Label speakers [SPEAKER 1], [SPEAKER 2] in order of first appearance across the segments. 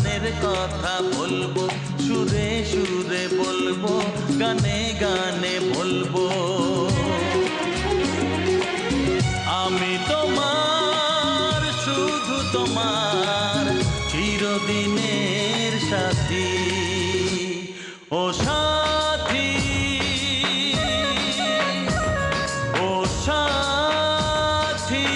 [SPEAKER 1] প্রাণের কথা বলবো, সুরে সুরে বলবো, গানে গানে বলবো। আমি তোমার, শুধু তোমার, চিরদিনের সাথী। ও সাথী, ও সাথী।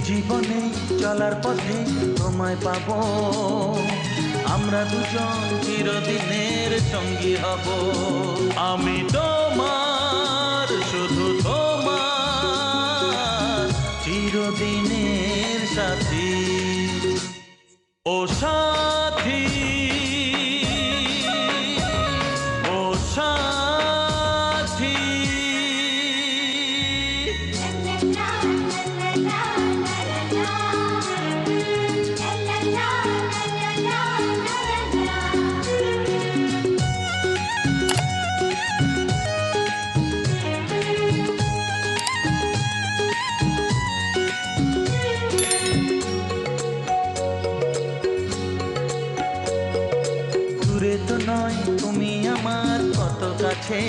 [SPEAKER 1] জীবনে চলার পথে তোমায় পাবো, আমরা দুজন চিরদিনের সঙ্গী হব। আমি তোমার, শুধু তোমার, চিরদিনের সাথী। ও সাথী, ও সাথী। দূরে তো নয় তুমি আমার কত কাছে,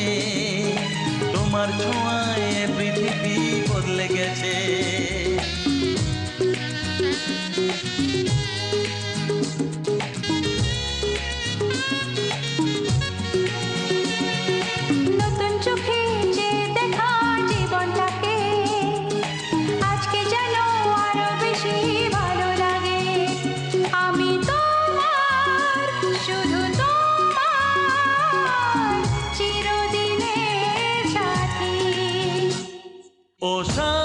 [SPEAKER 1] তোমার ছোঁয়ায় পৃথিবী বদলে গেছে।
[SPEAKER 2] নতুন চোখে যে দেখা জীবনটাকে আজকে যেন আরো বেশি ভালো লাগে। আমি তোমার, শুধু তোমার, চিরদিনের সাথী।
[SPEAKER 1] ও সাথী।